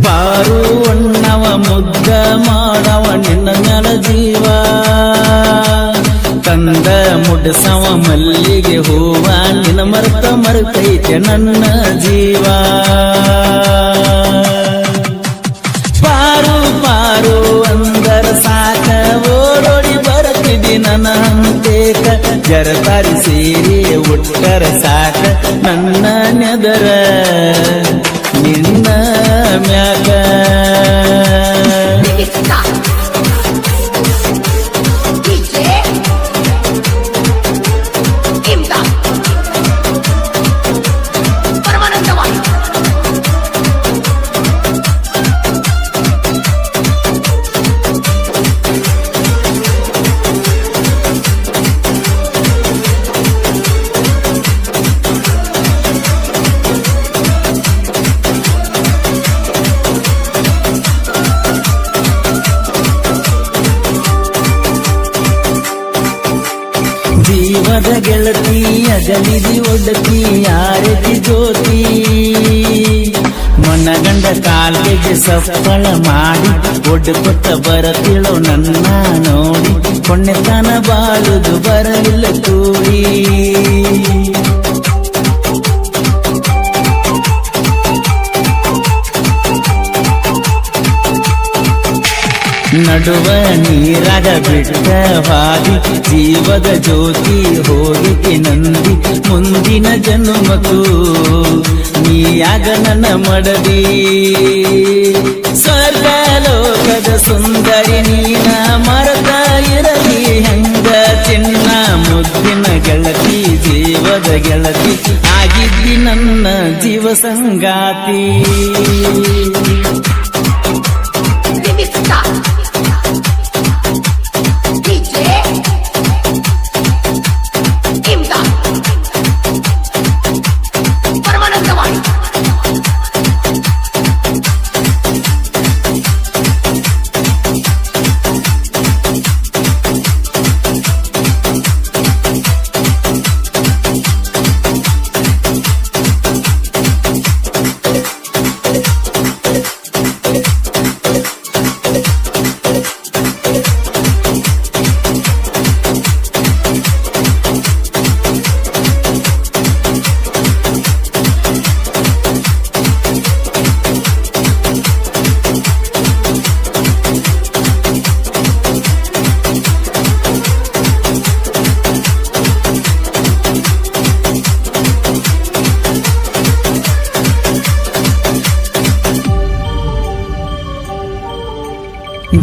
ಪಾರು ಅಣ್ಣವ ಮುದ್ದ ಮಾಡವ ನಿನ್ನ ಮ್ಯಾಲ ಜೀವ ತಂದ ಮುಡ್ಸವ ಮಲ್ಲಿಗೆ ಹೂವ ನಿನ್ನ ಮರ್ತೈತೆ ನನ್ನ ಜೀವ ಪಾರು ಪಾರು ಅಂದರ ಸಾಕ ಓಡೋಡಿ ಬರುತ್ತಿದ್ದಿ ನನ್ನ ಹಂತೇಕ ಜರತಾರಿ ಸೇರಿ ಉಟ್ಟರ ಸಾಕ ನನ್ನ ನೆದರ ನಿನ್ನ ಮ್ಯಾಗ ಜೀವದ ಗೆಳತಿ ಅಗಲಿದಿ ಒಡತಿ ಯಾರತಿ ಜ್ಯೋತಿ ಮನಗಂಡ ಕಾಲಿಗೆ ಸಫಲ ಮಾಡಿ ಒಡ್ಕೊತ್ತ ಬರತಿಳೋ ನನ್ನ ನೋಡಿ ಕೊನೆತನ ಬಾಳುದು ಬರಲಿಲ್ಲ ಕೂಡಿ ನಡುವ ನೀರಾಗ ಬಿಟ್ಟ ಹಾದಿ ಜೀವದ ಜ್ಯೋತಿ ಹೋಗಿತಿ ನಂದಿ ಮುಂದಿನ ಜನ್ಮಕ್ಕೂ ನೀಯಾಗ ನನ್ನ ಮಡದಿ ಸ್ವರ್ಗ ಲೋಕದ ಸುಂದರಿ ನೀನ ಮರತ ಇರಲಿ ಹೆಂಗ ಚಿನ್ನ ಮುದ್ದಿನ ಗೆಳತಿ ಜೀವದ ಗೆಳತಿ ಆಗಿದ್ದಿ ನನ್ನ ಜೀವ ಸಂಗಾತಿ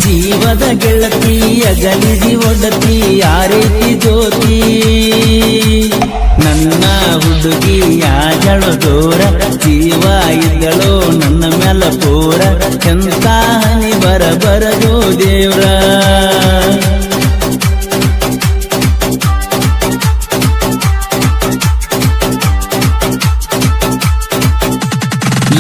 ಜೀವದ ಗೆಳತಿ ಅಗಲಿದಿ ಒಡತಿ ಯಾರೇತಿ ಜ್ಯೋತಿ ನನ್ನ ಹುಡುಗಿ ಯಾಜಳು ದೂರ ಜೀವ ಇದ್ದಳೋ ನನ್ನ ಮ್ಯಾಲ ಪೂರ ಎಂತ ಹನಿ ಬರಬರದು ದೇವ್ರ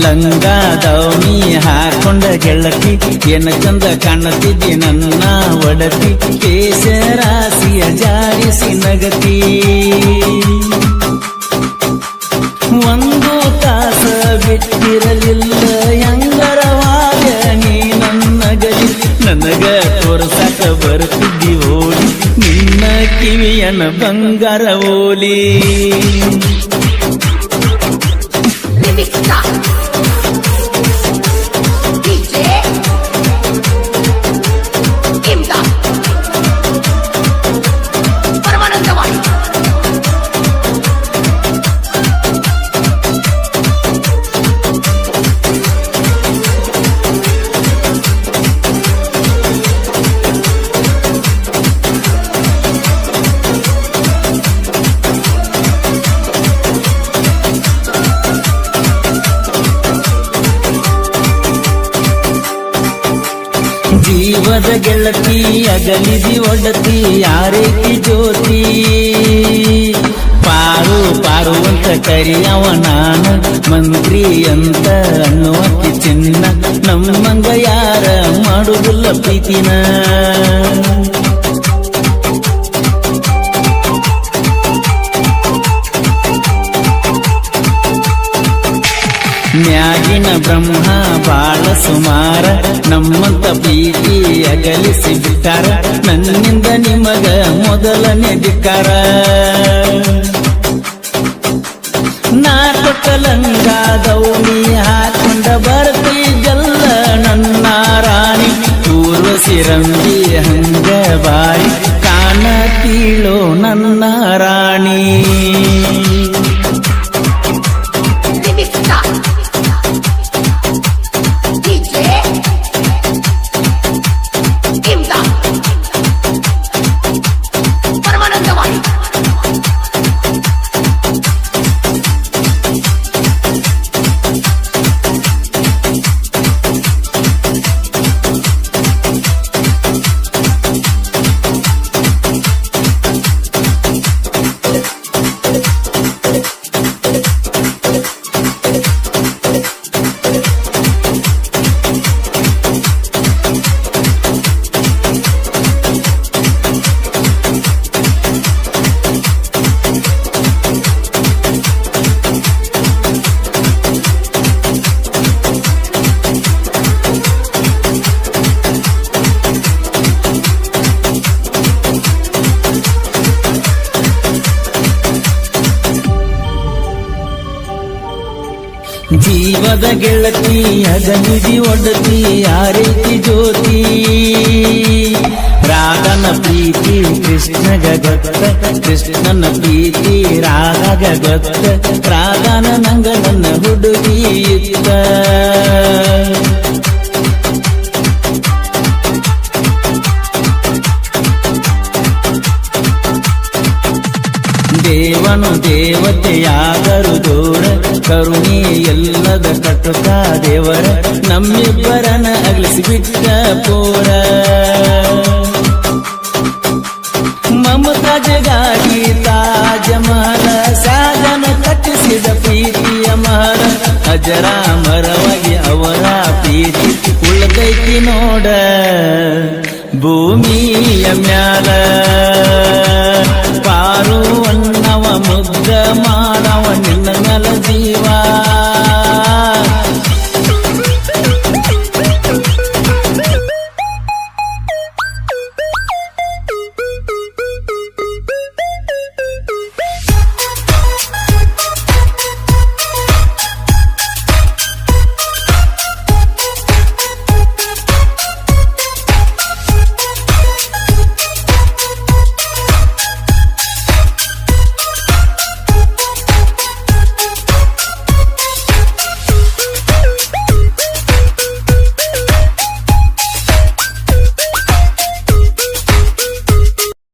ಲಂಗ ದೌನಿ ಹಾಕೊಂಡ ಗೆಳತಿ ಏನ ಚಂದ ಕಾಣುತ್ತಿದ್ದಿ ನನ್ನ ಒಡತಿ ಕೇಸರಾಸಿಯ ಜಾರಿಸಿ ನಗತಿ ಒಂದು ತಾಸ ಬಿಟ್ಟಿರಲಿಲ್ಲ ಹೆಂಗರವಾದ ನೀ ನನ್ನ ಗಲಿ ನನಗ ತೋರ್ಸಾಕ ಬರುತ್ತಿದ್ದಿ ಓಡಿ ನಿನ್ನ ಕಿವಿಯನ ಬಂಗಾರ ಓಲಿ ಜೀವದ ಗೆಳತಿ ಅಗಲಿದಿ ಒಡತಿ ಯಾರೇತಿ ಜ್ಯೋತಿ ಪಾರು ಪಾರು ಅಂತ ಕರಿಯವ ನಾನ ಮಂತ್ರಿ ಅಂತ ಅನ್ನುವಕ್ಕೆ ಚಿನ್ನ ನಮ್ಮಂಗ ಯಾರ ಮಾಡುವುದಿಲ್ಲ ಪ್ರೀತಿನ ಮಾಡಿನ ಬ್ರಹ್ಮ ಬಾಳ ಸುಮಾರ ನಮ್ಮಂತ ಪ್ರೀತಿ ಅಗಲಿಸಿ ಬಿಟ್ಟಾರ ನನ್ನಿಂದ ನಿಮಗ ಮೊದಲನೇ ಧಿಕ್ಕಾರ ನಾ ಕೊಟ್ಟಲಂಗ ದೌನಿ ಹಾಕೊಂಡ ಬರ್ತಿದ್ದಲ್ಲ ನನ್ನ ರಾಣಿ ಊರ್ವಶಿ ರಂಗಿ ಹಂಗ ಬಾಯಿ ಕಾಣತೀಳೋ ನನ್ನ ರಾಣಿ ಜೀವದ ಗೆಳತಿ ಅಗನಿಜಿ ಒಡತಿ ಆ ರೀತಿ ಜ್ಯೋತಿ ರಾಧನ ಪ್ರೀತಿ ಕೃಷ್ಣಗ ಗೊತ್ತ ಕೃಷ್ಣನ ಪ್ರೀತಿ ರಾಧಗ ಗೊತ್ತ ರಾಧನ ನಂಗ ನನ್ನ ಹುಡುಗಿ ಇತ್ತ ದೇವನು ದೇವತೆಯಾದರು ದೂರ ಕರುಣೆ ಎಲ್ಲದ ಕಟ್ಟುತ್ತ ದೇವರ ನಮ್ಮಿಬ್ಬರನ ಅಗಲಿಸಿಬಿಟ್ಟ ಪೋರ ಮಮತಾಜಗಾಗಿ ತಾಜಮಹಲ ಸಾಧನ ಕಟ್ಟಿಸಿದ ಪ್ರೀತಿಯ ಮಹಲ ಅಜರಾಮರವಾಗಿ ಅವರ ಪ್ರೀತಿ ಉಳಿದೈತಿ ನೋಡ ಭೂಮಿಯ ಮ್ಯಾಲ